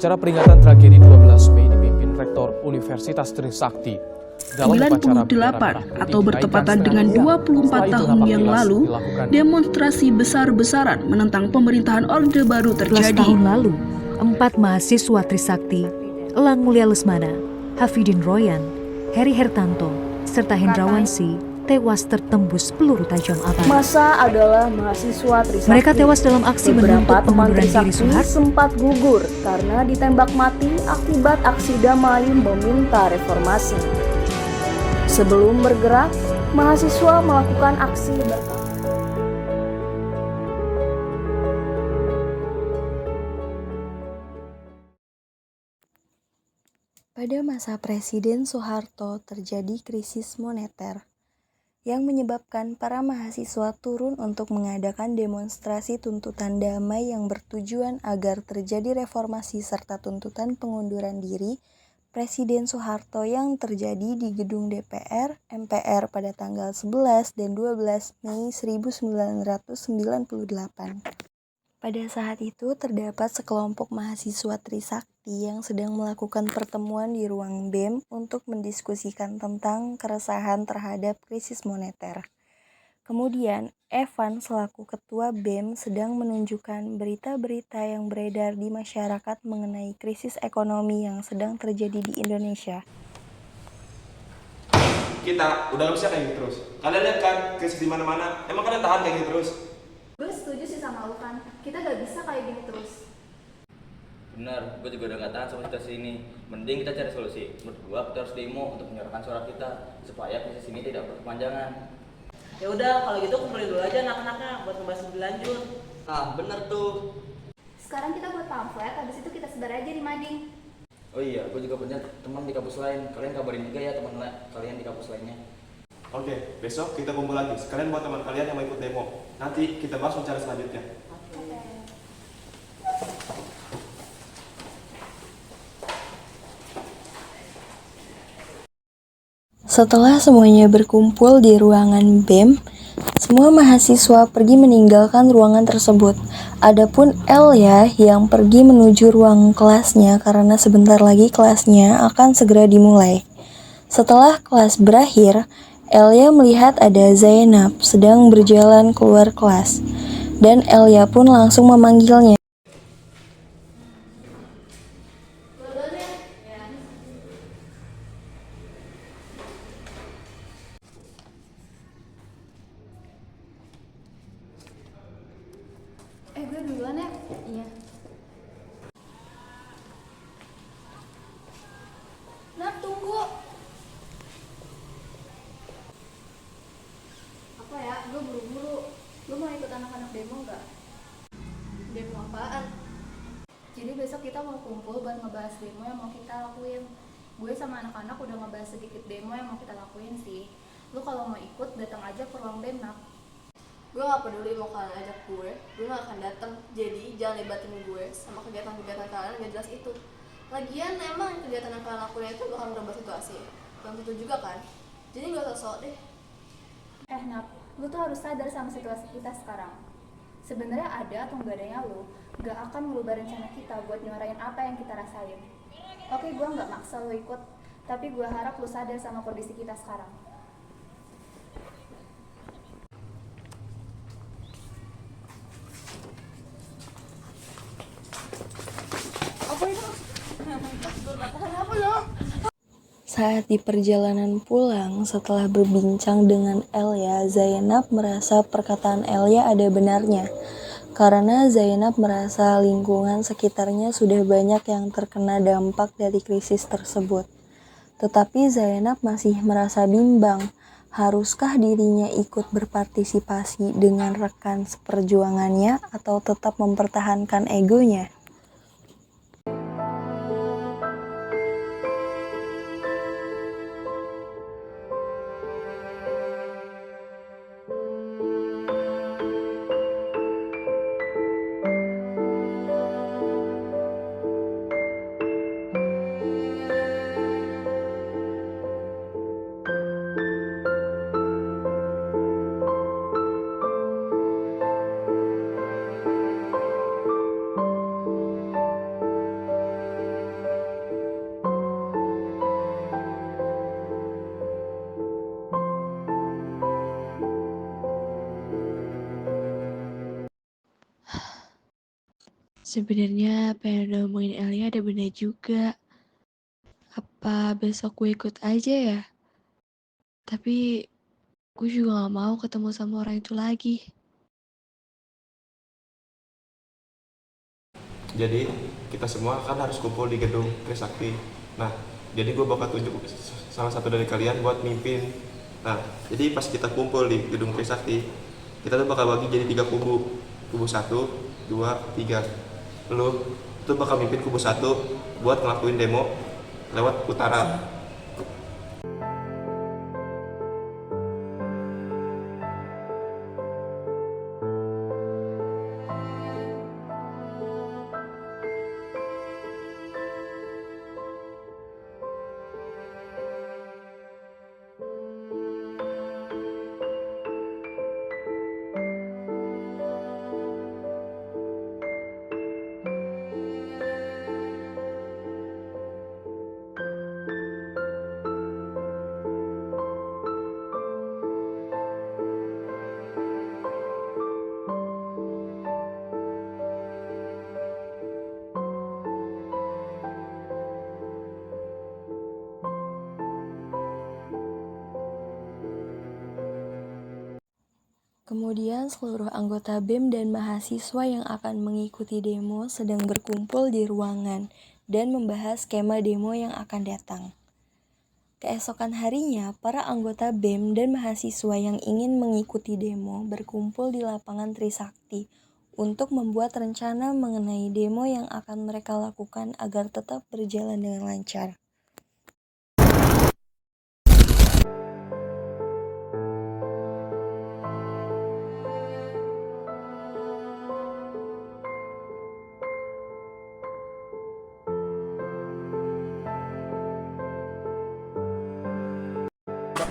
Acara peringatan tragedi 12 Mei dipimpin Rektor Universitas Trisakti. 98 atau bertepatan dengan 24 tahun yang lalu, demonstrasi besar-besaran menentang pemerintahan Orde Baru terjadi. 11 tahun lalu, 4 mahasiswa Trisakti, Elang Mulia Lesmana, Hafidin Royan, Heri Hertanto, serta Hendrawansi tewas tertembus peluru tajam abang. Masa adalah mahasiswa Trisakti. Mereka tewas dalam aksi menuntut pengunduran diri Soeharto. Sempat gugur karena ditembak mati akibat aksi damai meminta reformasi. Sebelum bergerak, mahasiswa melakukan aksi Pada masa Presiden Soeharto terjadi krisis moneter yang menyebabkan para mahasiswa turun untuk mengadakan demonstrasi tuntutan damai yang bertujuan agar terjadi reformasi serta tuntutan pengunduran diri Presiden Soeharto yang terjadi di gedung DPR MPR pada tanggal 11 dan 12 Mei 1998. Pada saat itu terdapat sekelompok mahasiswa Trisakti yang sedang melakukan pertemuan di ruang BEM untuk mendiskusikan tentang keresahan terhadap krisis moneter. Kemudian, Evan selaku ketua BEM sedang menunjukkan berita-berita yang beredar di masyarakat mengenai krisis ekonomi yang sedang terjadi di Indonesia. Kita udah gak bisa kayak gitu terus. Kalian lihat kan krisis di mana-mana. Emang kalian tahan kayak gitu terus? Gue setuju sih sama lu kan. Kita gak bisa kayak gini terus. Benar, gue juga udah gak tahan sama situasi ini. Mending kita cari solusi. Menurut gue, kita harus demo untuk menyuarakan suara kita supaya krisis ini tidak berkepanjangan. Ya udah, kalau gitu kumpulin dulu aja anak-anaknya buat ngebahas lebih lanjut. Ah, bener tuh. Sekarang kita buat pamflet, habis itu kita sebar aja di mading. Oh iya, gue juga punya teman di kampus lain. Kalian kabarin juga ya teman kalian di kampus lainnya. Oke, besok kita kumpul lagi. Sekalian buat teman kalian yang mau ikut demo. Nanti kita bahas rencana selanjutnya. Setelah semuanya berkumpul di ruangan BEM, semua mahasiswa pergi meninggalkan ruangan tersebut. Adapun Elia yang pergi menuju ruang kelasnya karena sebentar lagi kelasnya akan segera dimulai. Setelah kelas berakhir, Elia melihat ada Zainab sedang berjalan keluar kelas, dan Elia pun langsung memanggilnya. Gue duluan ya? Iya. Nah, tunggu. Apa ya? Gue buru-buru. Lu mau ikut anak-anak demo nggak? Demo apaan? Jadi besok kita mau kumpul buat ngebahas demo yang mau kita lakuin. Gue sama anak-anak udah ngebahas sedikit demo yang mau kita lakuin sih. Lu kalau mau ikut datang aja ke ruang BEM. Gue gak peduli mau kalian ajak gue gak akan datang. Jadi jangan libatin gue sama kegiatan-kegiatan kalian gak jelas itu. Lagian emang kegiatan yang kalian lakuin itu bakal merubah situasi. Belum tentu juga kan. Jadi gak usah sok deh. Nap, lu tuh harus sadar sama situasi kita sekarang. Sebenarnya ada atau gak adanya lu gak akan merubah rencana kita buat nyuarain apa yang kita rasain. Oke, gue gak maksa lu ikut, tapi gue harap lu sadar sama kondisi kita sekarang. Saat di perjalanan pulang, setelah berbincang dengan Elia, Zainab merasa perkataan Elia ada benarnya. Karena Zainab merasa lingkungan sekitarnya sudah banyak yang terkena dampak dari krisis tersebut. Tetapi Zainab masih merasa bimbang, haruskah dirinya ikut berpartisipasi dengan rekan seperjuangannya atau tetap mempertahankan egonya? Sebenarnya apa yang udah ngomongin Elia ada benar juga. Apa besok gue ikut aja ya? Tapi gue juga gak mau ketemu sama orang itu lagi. Jadi kita semua kan harus kumpul di gedung Trisakti. Nah, jadi gue bakal tunjuk salah satu dari kalian buat mimpin. Nah, jadi pas kita kumpul di gedung Trisakti, kita tuh bakal bagi jadi 3 kubu. Kubu 1, 2, 3. Lu tuh bakal mimpin kubu 1 buat ngelakuin demo lewat utara. Kemudian seluruh anggota BEM dan mahasiswa yang akan mengikuti demo sedang berkumpul di ruangan dan membahas skema demo yang akan datang. Keesokan harinya, para anggota BEM dan mahasiswa yang ingin mengikuti demo berkumpul di lapangan Trisakti untuk membuat rencana mengenai demo yang akan mereka lakukan agar tetap berjalan dengan lancar.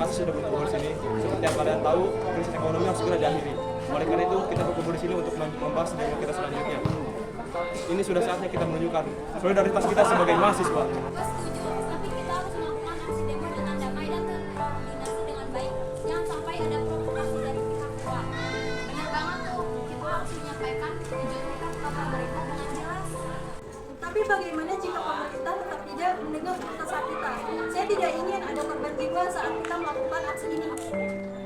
Kasih sudah berkumpul di sini. Seperti yang kalian tahu, krisis ekonomi harus segera diakhiri. Oleh karena itu, kita berkumpul di sini untuk membahas demo kita selanjutnya. Ini sudah saatnya kita menunjukkan solidaritas kita sebagai mahasiswa. Setuju, tapi kita harus melakukan aksi demo dengan damai dan terkoordinasi dengan baik. Jangan sampai ada provokasi dari pihak luar. Benar banget tuh, kita harus menyampaikan tujuan kita kepada pemerintah dengan jelas. Tapi bagaimana jika pemerintah tetap tidak mendengar keresahan kita? Saya tidak ingin ada korban jiwa saat kita melakukan aksi ini.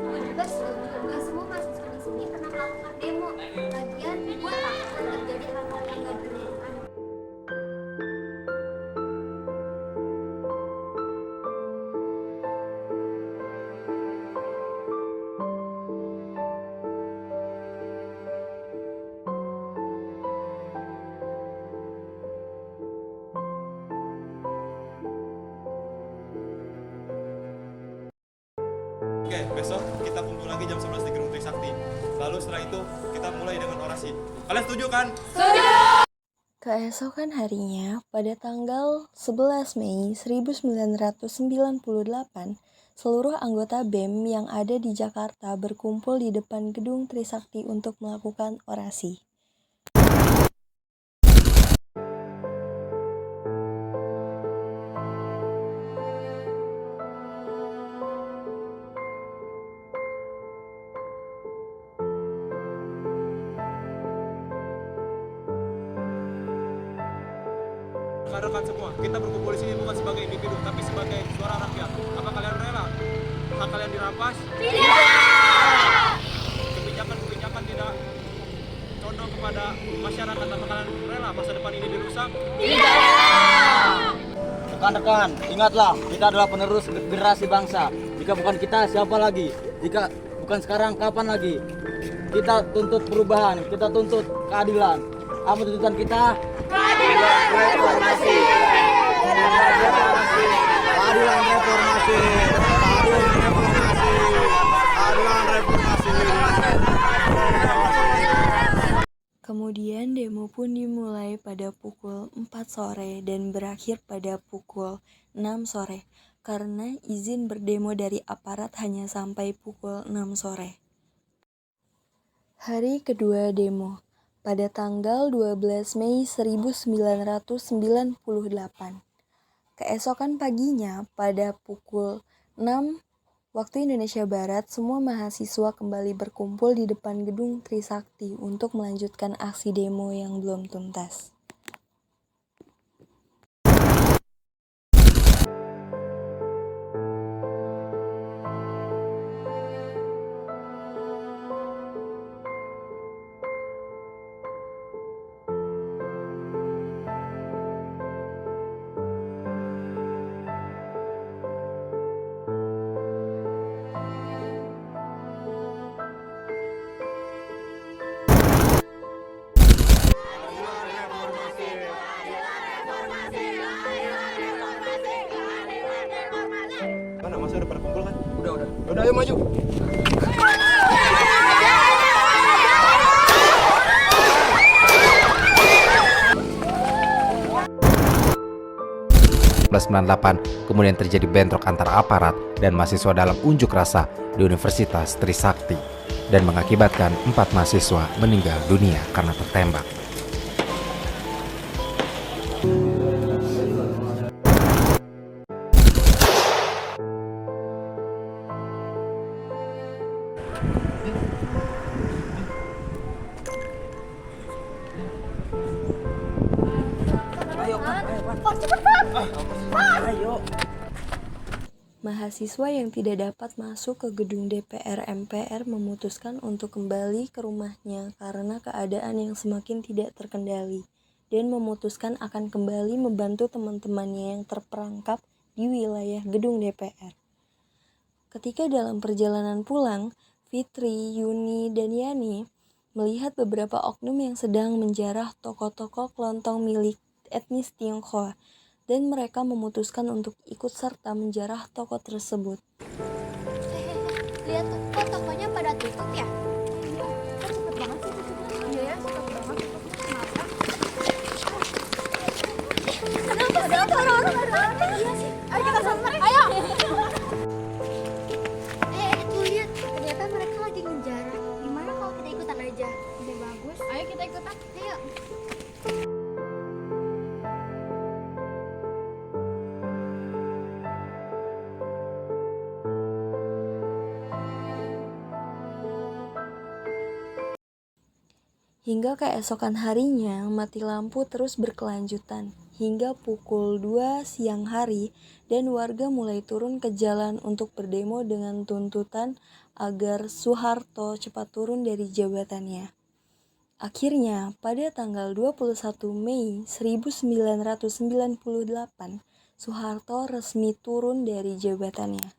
Benar setuju, nggak semua mahasiswa di sini pernah melakukan demo. Lagian, gue takut terjadi hal-hal yang gak diinginkan. Oke, besok kita kumpul lagi jam 11 di gedung Trisakti. Lalu setelah itu kita mulai dengan orasi. Kalian setuju kan? Keesokan harinya, pada tanggal 11 Mei 1998, seluruh anggota BEM yang ada di Jakarta berkumpul di depan gedung Trisakti untuk melakukan orasi. Rekan-rekan semua, kita berkumpul di sini bukan sebagai individu, tapi sebagai suara rakyat. Apa kalian rela? Hak kalian dirampas? Tidak! Kebijakan-kebijakan tidak condong kepada masyarakat. Apa kalian rela masa depan ini dirusak? Rekan-rekan, ingatlah, kita adalah penerus generasi bangsa. Jika bukan kita, siapa lagi? Jika bukan sekarang, kapan lagi? Kita tuntut perubahan, kita tuntut keadilan. Apa tuntutan kita? Keadilan reformasi. Keadilan reformasi. Keadilan reformasi. Kemudian demo pun dimulai pada pukul 4 sore dan berakhir pada pukul 6 sore karena izin berdemo dari aparat hanya sampai pukul 6 sore. Hari kedua demo pada tanggal 12 Mei 1998. Keesokan paginya pada pukul 6 waktu Indonesia Barat, semua mahasiswa kembali berkumpul di depan gedung Trisakti untuk melanjutkan aksi demo yang belum tuntas. anak masa udah pada kumpul kan? Udah. Udah, ayo maju. Kemudian terjadi bentrok antara aparat dan mahasiswa dalam unjuk rasa di Universitas Trisakti dan mengakibatkan 4 mahasiswa meninggal dunia karena tertembak. Mahasiswa yang tidak dapat masuk ke gedung DPR MPR memutuskan untuk kembali ke rumahnya karena keadaan yang semakin tidak terkendali dan memutuskan akan kembali membantu teman-temannya yang terperangkap di wilayah gedung DPR. Ketika dalam perjalanan pulang, Fitri, Yuni, dan Yani melihat beberapa oknum yang sedang menjarah toko-toko kelontong milik etnis Tionghoa, dan mereka memutuskan untuk ikut serta menjarah toko tersebut. Lihat tuh, kok tokonya pada tutup ya? Iya, cepet banget sih tutupnya. Iya ya, cepet banget tutupnya. Kenapa? Kenapa orang-orang ada apa? Iya sih. Ayo kita samper, ayo. Tuh lihat, ternyata mereka lagi ngejarah. Gimana kalau kita ikutan aja? Ide bagus. Ayo kita ikutan. Ayo. Hingga keesokan harinya, mati lampu terus berkelanjutan hingga pukul 2 siang hari dan warga mulai turun ke jalan untuk berdemo dengan tuntutan agar Soeharto cepat turun dari jabatannya. Akhirnya, pada tanggal 21 Mei 1998, Soeharto resmi turun dari jabatannya.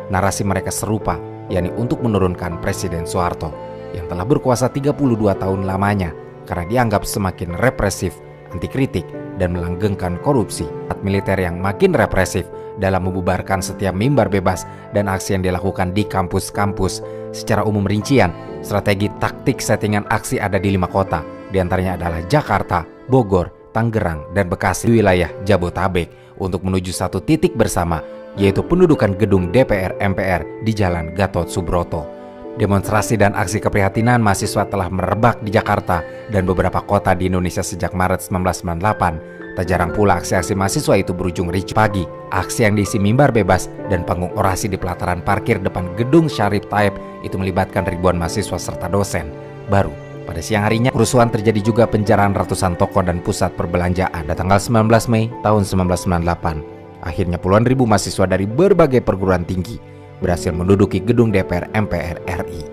Narasi mereka serupa, yakni untuk menurunkan Presiden Soeharto yang telah berkuasa 32 tahun lamanya karena dianggap semakin represif, anti kritik, dan melanggengkan korupsi. Militer yang makin represif dalam membubarkan setiap mimbar bebas dan aksi yang dilakukan di kampus-kampus. Secara umum rincian, strategi taktik settingan aksi ada di 5 kota, diantaranya adalah Jakarta, Bogor, Tangerang, dan Bekasi di wilayah Jabotabek untuk menuju satu titik bersama, yaitu pendudukan gedung DPR MPR di Jalan Gatot Subroto. Demonstrasi dan aksi keprihatinan mahasiswa telah merebak di Jakarta dan beberapa kota di Indonesia sejak Maret 1998. Tak jarang pula aksi-aksi mahasiswa itu berujung ricuh. Pagi, aksi yang diisi mimbar bebas dan panggung orasi di pelataran parkir depan gedung Syarif Taib itu melibatkan ribuan mahasiswa serta dosen. Baru pada siang harinya, kerusuhan terjadi juga penjarahan ratusan toko dan pusat perbelanjaan. Pada tanggal 19 Mei tahun 1998, akhirnya puluhan ribu mahasiswa dari berbagai perguruan tinggi berhasil menduduki gedung DPR MPR RI.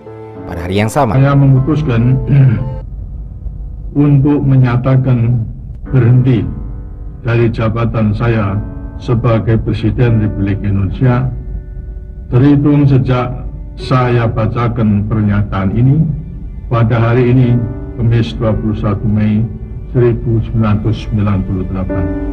Pada hari yang sama, saya memutuskan untuk menyatakan berhenti dari jabatan saya sebagai Presiden Republik Indonesia terhitung sejak saya bacakan pernyataan ini pada hari ini, Kamis 21 Mei 1998.